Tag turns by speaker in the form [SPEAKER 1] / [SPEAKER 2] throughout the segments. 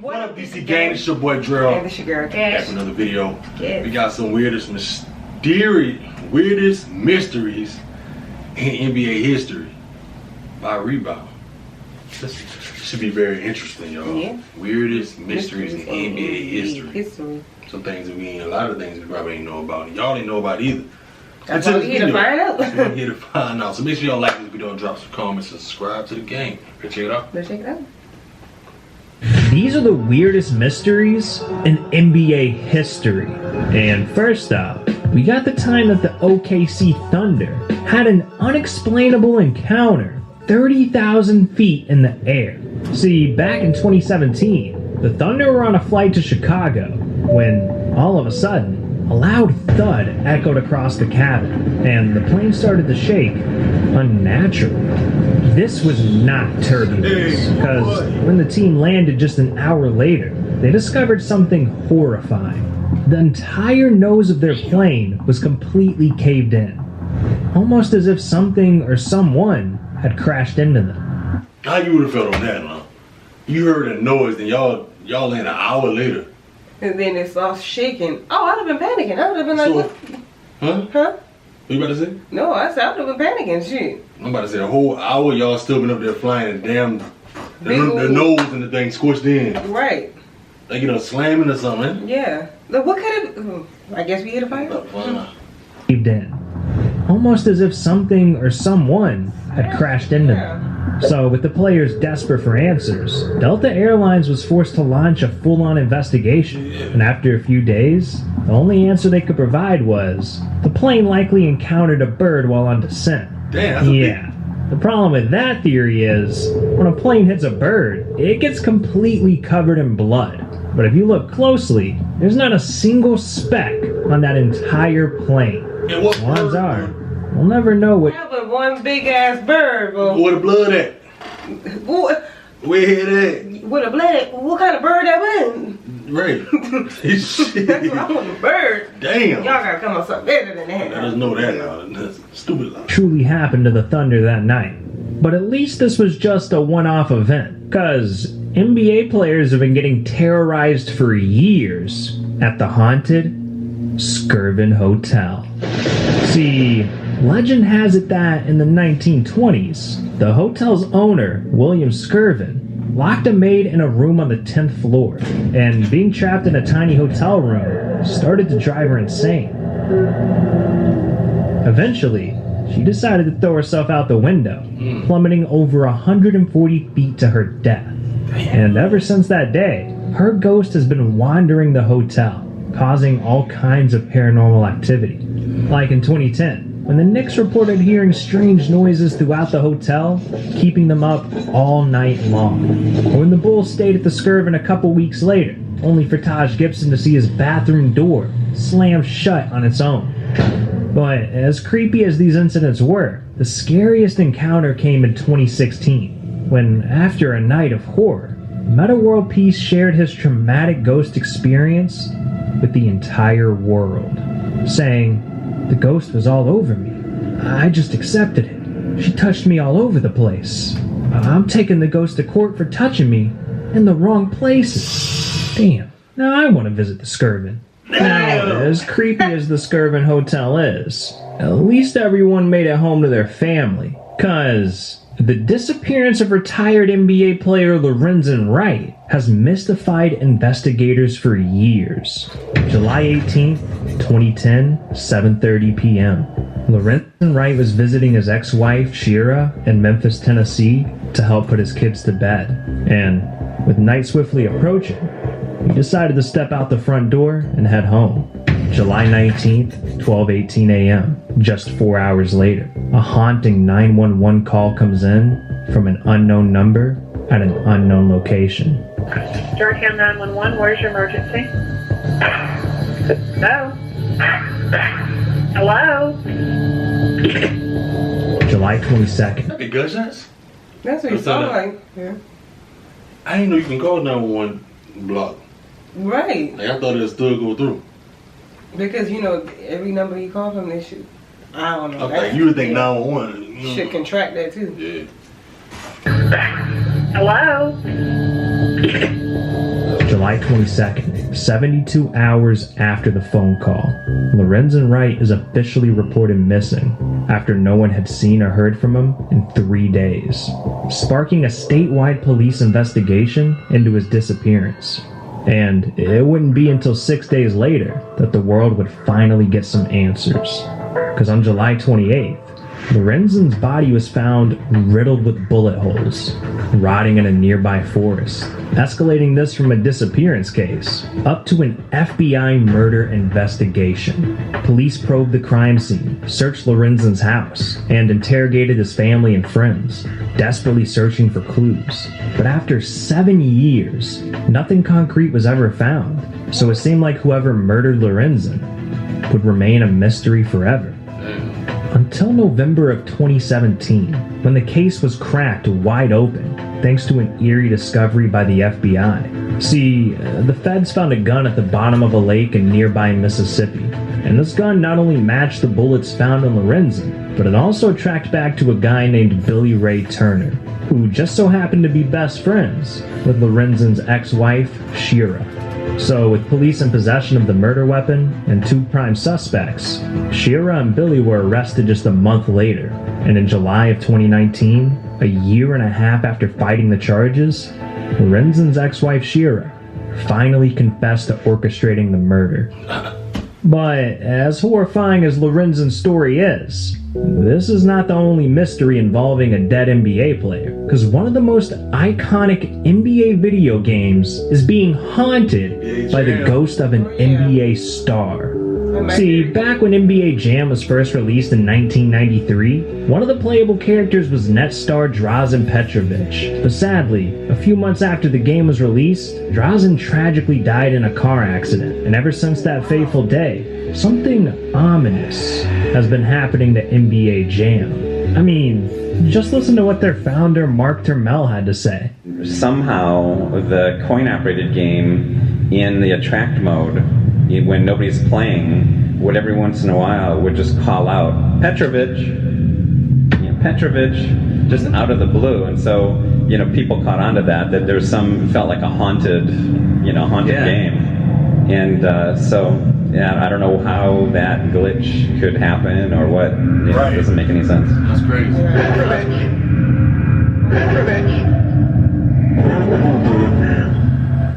[SPEAKER 1] What up, DC Gang? It's your boy DreadHawk.
[SPEAKER 2] And it's your girl,
[SPEAKER 1] Back with another video. We got some weirdest mysteries in NBA history by Rebound. This should be very interesting, y'all. Yeah. Weirdest mysteries in NBA history. Some things that a lot of things we probably ain't know about. Y'all didn't know about either.
[SPEAKER 2] That's what we're here to find out.
[SPEAKER 1] That's what we're here to find out. So make sure y'all like this video and drop some comments and subscribe to the game. Let's check it out.
[SPEAKER 2] Let's check it out.
[SPEAKER 3] These are the weirdest mysteries in NBA history. And first up, we got the time that the OKC Thunder had an unexplainable encounter 30,000 feet in the air. See, back in 2017, the Thunder were on a flight to Chicago when, all of a sudden, a loud thud echoed across the cabin, and the plane started to shake unnaturally. This was not turbulence, because when the team landed just an hour later, they discovered something horrifying. The entire nose of their plane was completely caved in, almost as if something or someone had crashed into them.
[SPEAKER 1] How you would have felt on that, huh? You heard a noise, and y'all landed an hour later.
[SPEAKER 2] And then it's all shaking. Oh, I'd have been panicking. I would have been like, what?
[SPEAKER 1] Huh?
[SPEAKER 2] Huh?
[SPEAKER 1] What you about to say?
[SPEAKER 2] No, I said I would have been panicking, shit.
[SPEAKER 1] I'm about to say a whole hour y'all still been up there flying and damn the nose and the thing squished in.
[SPEAKER 2] Right.
[SPEAKER 1] Like, slamming or something.
[SPEAKER 2] Yeah. Look, what could it, I guess we hit a fire?
[SPEAKER 3] Caved in, almost as if something or someone had crashed into them. So, with the players desperate for answers, Delta Airlines was forced to launch a full-on investigation. And after a few days, the only answer they could provide was the plane likely encountered a bird while on descent.
[SPEAKER 1] Damn,
[SPEAKER 3] yeah. The problem with that theory is, when a plane hits a bird, it gets completely covered in blood. But if you look closely, there's not a single speck on that entire plane.
[SPEAKER 1] And what
[SPEAKER 3] odds are, we'll never know what.
[SPEAKER 2] Yeah, but one big ass bird, bro.
[SPEAKER 1] Where the blood at?
[SPEAKER 2] What?
[SPEAKER 1] Where it at?
[SPEAKER 2] Where the blood at? What kind of bird that was?
[SPEAKER 1] Right.
[SPEAKER 2] That's what I want, a bird.
[SPEAKER 1] Damn.
[SPEAKER 2] Y'all gotta come up with something better than that.
[SPEAKER 1] Let us know that now. That's stupid lie.
[SPEAKER 3] Truly happened to the Thunder that night. But at least this was just a one-off event, because NBA players have been getting terrorized for years at the haunted Skirvin Hotel. See, legend has it that in the 1920s, the hotel's owner, William Skirvin, locked a maid in a room on the 10th floor, and being trapped in a tiny hotel room started to drive her insane. Eventually, she decided to throw herself out the window, plummeting over 140 feet to her death. And ever since that day, her ghost has been wandering the hotel, causing all kinds of paranormal activity. Like in 2010, when the Knicks reported hearing strange noises throughout the hotel, keeping them up all night long. Or when the Bulls stayed at the Skirvin a couple weeks later, only for Taj Gibson to see his bathroom door slam shut on its own. But as creepy as these incidents were, the scariest encounter came in 2016, when after a night of horror, Metta World Peace shared his traumatic ghost experience with the entire world, saying, "The ghost was all over me. I just accepted it. She touched me all over the place. I'm taking the ghost to court for touching me in the wrong places. Damn, now I want to visit the Skirvin." Now, as creepy as the Skirvin Hotel is, at least everyone made it home to their family, cause the disappearance of retired NBA player Lorenzen Wright has mystified investigators for years. July 18th, 2010, 7:30 p.m. Lorenzen Wright was visiting his ex-wife, Shira, in Memphis, Tennessee, to help put his kids to bed. And with night swiftly approaching, he decided to step out the front door and head home. July 19th, 12:18 a.m., just 4 hours later, a haunting 911 call comes in from an unknown number at an unknown location.
[SPEAKER 4] Georgetown 911, where's your emergency? Hello? Hello?
[SPEAKER 3] July 22nd.
[SPEAKER 1] Hey, gunshots?
[SPEAKER 2] That's what you sound like. Yeah.
[SPEAKER 1] I didn't know you can call 911 block.
[SPEAKER 2] Right.
[SPEAKER 1] Like, I thought it would still go through.
[SPEAKER 2] Because, every number you call from, they should, I don't know.
[SPEAKER 1] Okay, you would think 911.
[SPEAKER 2] Should contract that too.
[SPEAKER 1] Yeah.
[SPEAKER 4] Hello?
[SPEAKER 3] July 22nd, 72 hours after the phone call, Lorenzen Wright is officially reported missing after no one had seen or heard from him in 3 days, sparking a statewide police investigation into his disappearance. And it wouldn't be until 6 days later that the world would finally get some answers. Because on July 28th, Lorenzen's body was found riddled with bullet holes, rotting in a nearby forest, escalating this from a disappearance case up to an FBI murder investigation. Police probed the crime scene, searched Lorenzen's house, and interrogated his family and friends, desperately searching for clues. But after 7 years, nothing concrete was ever found, so it seemed like whoever murdered Lorenzen would remain a mystery forever. Until November of 2017, when the case was cracked wide open thanks to an eerie discovery by the FBI. See, the feds found a gun at the bottom of a lake in nearby Mississippi, and this gun not only matched the bullets found on Lorenzen, but it also tracked back to a guy named Billy Ray Turner, who just so happened to be best friends with Lorenzen's ex-wife, Shira. So, with police in possession of the murder weapon and 2 prime suspects, Shira and Billy were arrested just a month later, and in July of 2019, a year and a half after fighting the charges, Lorenzen's ex-wife Shira finally confessed to orchestrating the murder. But as horrifying as Lorenzen's story is, this is not the only mystery involving a dead NBA player, because one of the most iconic NBA video games is being haunted by the ghost of an NBA star. See, back when NBA Jam was first released in 1993, one of the playable characters was net star Drazen Petrovic. But sadly, a few months after the game was released, Drazen tragically died in a car accident, and ever since that fateful day, something ominous has been happening to NBA Jam. I mean, just listen to what their founder Mark Turmel had to say.
[SPEAKER 5] Somehow, the coin-operated game in the attract mode, when nobody's playing, would every once in a while would just call out Petrovic, Petrovic, just out of the blue. And so, people caught on to that there was felt like a haunted game. And I don't know how that glitch could happen or what. It doesn't make any sense.
[SPEAKER 1] That's crazy.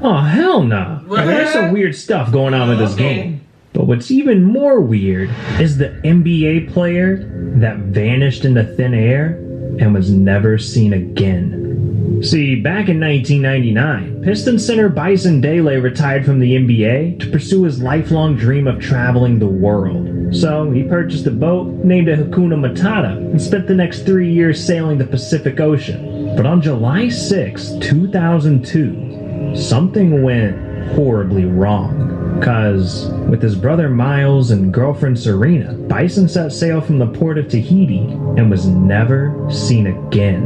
[SPEAKER 3] Oh, hell no. There's some weird stuff going on with this game. But what's even more weird is the NBA player that vanished into thin air and was never seen again. See, back in 1999, Pistons center Bison Dele retired from the NBA to pursue his lifelong dream of traveling the world. So he purchased a boat, named it Hakuna Matata, and spent the next 3 years sailing the Pacific Ocean. But on July 6, 2002, something went horribly wrong. Cause with his brother Miles and girlfriend Serena, Bison set sail from the port of Tahiti and was never seen again.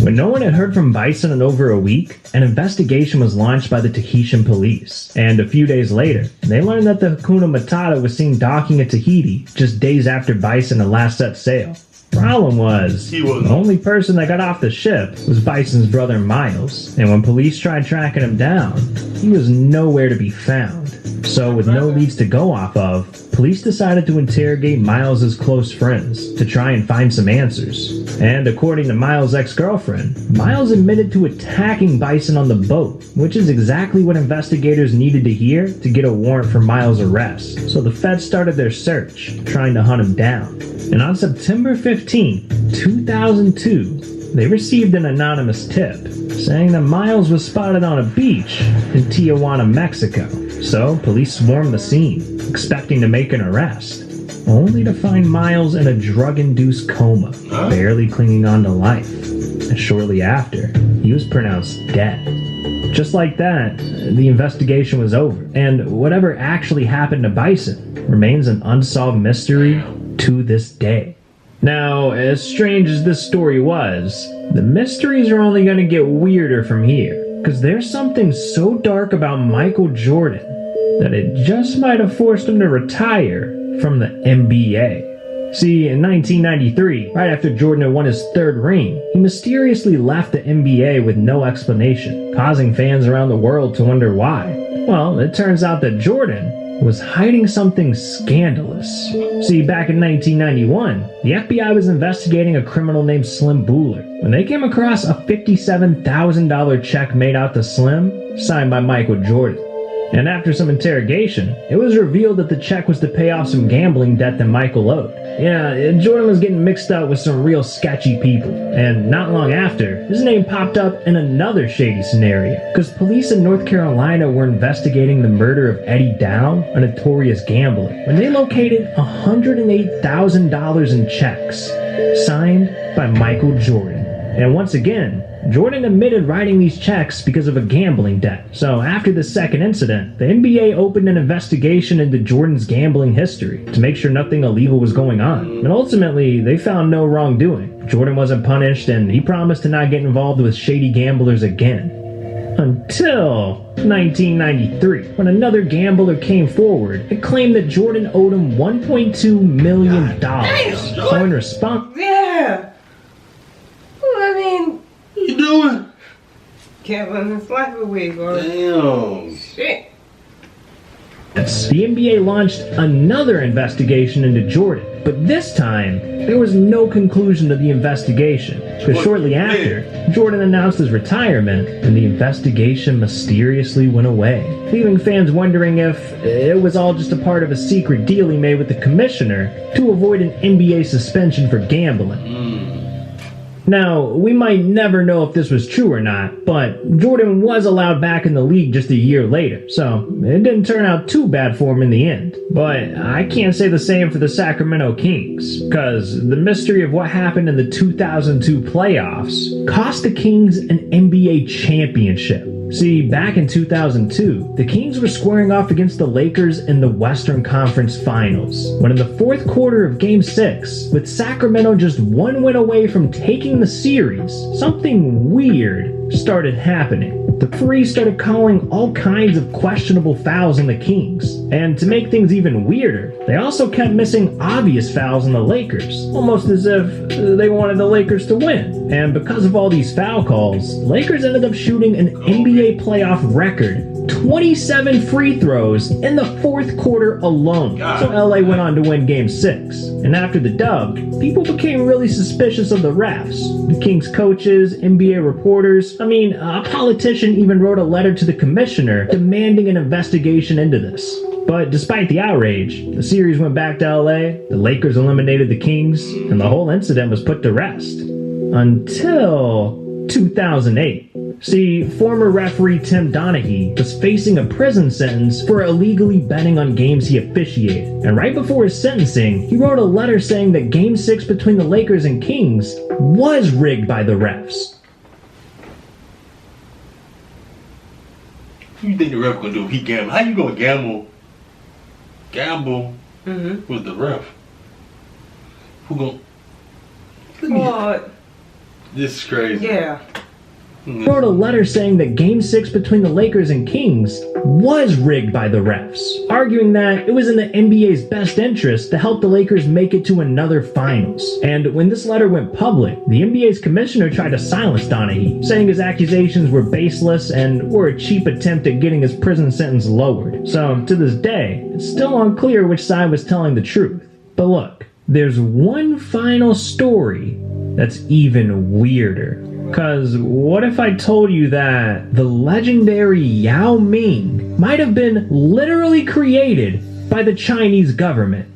[SPEAKER 3] When no one had heard from Bison in over a week, an investigation was launched by the Tahitian police, and a few days later, they learned that the Hakuna Matata was seen docking at Tahiti just days after Bison had last set sail. Problem was, the only person that got off the ship was Bison's brother Miles, and when police tried tracking him down, he was nowhere to be found. So with no leads to go off of, police decided to interrogate Miles' close friends to try and find some answers. And according to Miles' ex-girlfriend, Miles admitted to attacking Bison on the boat, which is exactly what investigators needed to hear to get a warrant for Miles' arrest. So the feds started their search, trying to hunt him down. And on September 15, 2002, they received an anonymous tip saying that Miles was spotted on a beach in Tijuana, Mexico. So police swarmed the scene, expecting to make an arrest, only to find Miles in a drug-induced coma, barely clinging on to life. And shortly after, he was pronounced dead. Just like that, the investigation was over, and whatever actually happened to Bison remains an unsolved mystery to this day. Now, as strange as this story was, the mysteries are only going to get weirder from here, because there's something so dark about Michael Jordan that it just might have forced him to retire from the NBA. See, in 1993, right after Jordan had won his third ring, he mysteriously left the NBA with no explanation, causing fans around the world to wonder why. Well, it turns out that Jordan was hiding something scandalous. See, back in 1991, the FBI was investigating a criminal named Slim Buller when they came across a $57,000 check made out to Slim, signed by Michael Jordan. And after some interrogation, it was revealed that the check was to pay off some gambling debt that Michael owed. Yeah, Jordan was getting mixed up with some real sketchy people, and not long after, his name popped up in another shady scenario, because police in North Carolina were investigating the murder of Eddie Dow, a notorious gambler, when they located $108,000 in checks, signed by Michael Jordan. And once again, Jordan admitted writing these checks because of a gambling debt. So after the second incident, the NBA opened an investigation into Jordan's gambling history to make sure nothing illegal was going on. And ultimately, they found no wrongdoing. Jordan wasn't punished, and he promised to not get involved with shady gamblers again. Until 1993, when another gambler came forward and claimed that Jordan owed him $1.2 million. So in response...
[SPEAKER 2] Yeah. Well, I mean...
[SPEAKER 1] What you doing?
[SPEAKER 2] Gambling his life away, bro.
[SPEAKER 1] Damn.
[SPEAKER 2] Shit.
[SPEAKER 3] The NBA launched another investigation into Jordan, but this time, there was no conclusion to the investigation, because shortly after, Jordan announced his retirement, and the investigation mysteriously went away, leaving fans wondering if it was all just a part of a secret deal he made with the commissioner to avoid an NBA suspension for gambling. Now, we might never know if this was true or not, but Jordan was allowed back in the league just a year later, so it didn't turn out too bad for him in the end. But I can't say the same for the Sacramento Kings, because the mystery of what happened in the 2002 playoffs cost the Kings an NBA championship. See, back in 2002, the Kings were squaring off against the Lakers in the Western Conference Finals, when in the fourth quarter of Game 6, with Sacramento just one win away from taking the series, something weird started happening. The referees started calling all kinds of questionable fouls on the Kings, and to make things even weirder, they also kept missing obvious fouls on the Lakers, almost as if they wanted the Lakers to win. And because of all these foul calls, Lakers ended up shooting an NBA playoff record 27 free throws in the fourth quarter alone. So LA went on to win Game 6. And after the dub, people became really suspicious of the refs. The Kings coaches, NBA reporters, a politician even wrote a letter to the commissioner demanding an investigation into this. But despite the outrage, the series went back to LA, the Lakers eliminated the Kings, and the whole incident was put to rest. Until 2008. See, former referee Tim Donaghy was facing a prison sentence for illegally betting on games he officiated. And right before his sentencing, he wrote a letter saying that Game 6 between the Lakers and Kings was rigged by the refs.
[SPEAKER 1] What do you think the ref gonna do if he gamble? How you gonna gamble with the ref? Who gonna...
[SPEAKER 2] What?
[SPEAKER 1] This is crazy.
[SPEAKER 2] Yeah.
[SPEAKER 3] He wrote a letter saying that Game 6 between the Lakers and Kings was rigged by the refs, arguing that it was in the NBA's best interest to help the Lakers make it to another finals. And when this letter went public, the NBA's commissioner tried to silence Donaghy, saying his accusations were baseless and were a cheap attempt at getting his prison sentence lowered. So, to this day, it's still unclear which side was telling the truth. But look, there's one final story that's even weirder. Cause what if I told you that the legendary Yao Ming might have been literally created by the Chinese government?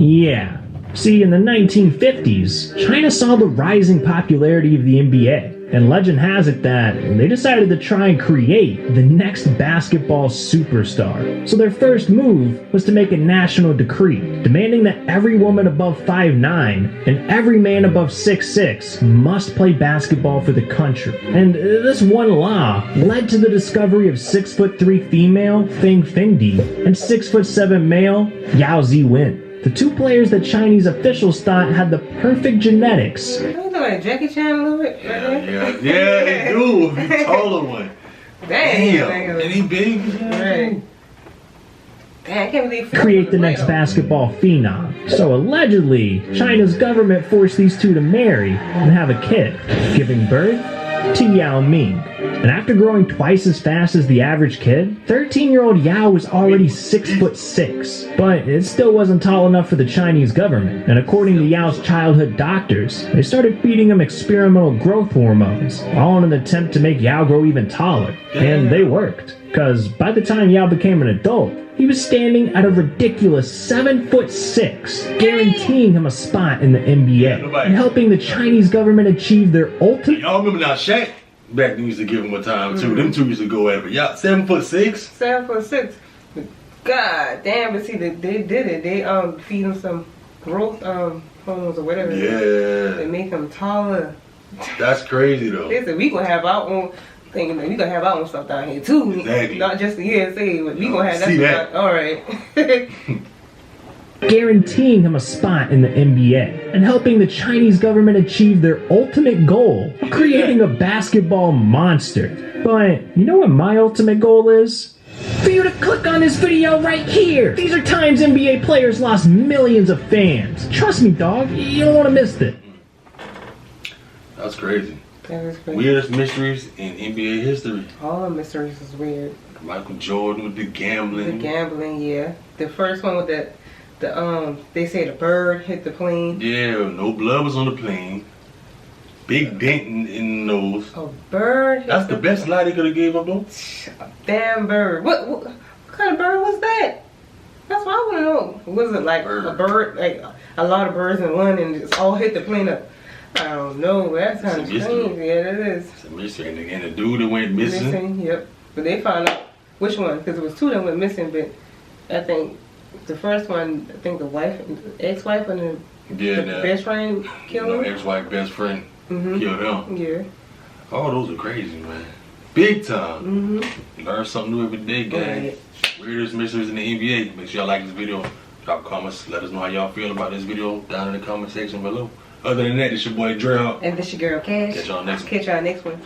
[SPEAKER 3] Yeah. See, in the 1950s, China saw the rising popularity of the NBA, and legend has it that they decided to try and create the next basketball superstar. So their first move was to make a national decree, demanding that every woman above 5'9" and every man above 6'6" must play basketball for the country. And this one law led to the discovery of 6'3" female Feng Fengdi and 6'7" male Yao Ziwen. The two players that Chinese officials thought had the perfect genetics.
[SPEAKER 2] You look like Jackie Chan a little bit.
[SPEAKER 1] Yeah, they do. He's taller one.
[SPEAKER 2] Damn.
[SPEAKER 1] And he big.
[SPEAKER 2] Right. Damn, I can't believe
[SPEAKER 3] create the next basketball phenom. So allegedly, China's government forced these two to marry and have a kid, giving birth to Yao Ming. And after growing twice as fast as the average kid, 13-year-old Yao was already 6'6". But it still wasn't tall enough for the Chinese government. And according to Yao's childhood doctors, they started feeding him experimental growth hormones, all in an attempt to make Yao grow even taller. And they worked, because by the time Yao became an adult, he was standing at a ridiculous 7'6", guaranteeing him a spot in the NBA, and helping the Chinese government achieve their ultimate...
[SPEAKER 1] Y'all remember now Shaq? Back then used to give him a time too. Them two used to go at it. But y'all 7'6"?
[SPEAKER 2] 7'6". God damn, but see, they did it. They feed him some growth hormones or whatever.
[SPEAKER 1] Yeah.
[SPEAKER 2] They make him taller.
[SPEAKER 1] That's crazy though.
[SPEAKER 2] They said we gonna have our own thing. We gonna have our own stuff down here too.
[SPEAKER 1] Exactly.
[SPEAKER 2] Not just the USA, but we gonna have that.
[SPEAKER 1] See that?
[SPEAKER 2] All right.
[SPEAKER 3] guaranteeing him a spot in the NBA, and helping the Chinese government achieve their ultimate goal of creating a basketball monster. But you know what my ultimate goal is? For you to click on this video right here! These are times NBA players lost millions of fans. Trust me, dog, you don't want to miss it.
[SPEAKER 1] That's crazy.
[SPEAKER 2] That is crazy.
[SPEAKER 1] Weirdest mysteries in NBA history.
[SPEAKER 2] All the mysteries is weird.
[SPEAKER 1] Michael Jordan with the gambling.
[SPEAKER 2] The gambling, yeah. The first one with the they say the bird hit the plane.
[SPEAKER 1] Yeah, no blood was on the plane. Big dent in the nose.
[SPEAKER 2] A bird.
[SPEAKER 1] That's the best lie they could have gave up though.
[SPEAKER 2] A damn bird. What kind of bird was that? That's what I want to know. Was it like a bird, like a lot of birds in one, and just all hit the plane up? I don't know. That's kind of strange. Yeah, that is.
[SPEAKER 1] It's a mystery. And the dude that went missing.
[SPEAKER 2] Yep. But they found out which one, because it was two that went missing. But I think the first one, I think the wife, the ex-wife, and the best friend killed him.
[SPEAKER 1] Ex-wife, best friend killed him.
[SPEAKER 2] Yeah.
[SPEAKER 1] Oh, those are crazy, man. Big time. Learn something new every day, gang.
[SPEAKER 2] Right.
[SPEAKER 1] Weirdest mysteries in the NBA. Make sure y'all like this video. Drop comments. Let us know how y'all feel about this video down in the comment section below. Other than that, it's your boy DreadHawk.
[SPEAKER 2] And this your girl Cash.
[SPEAKER 1] Catch y'all next one.
[SPEAKER 2] Catch y'all next one.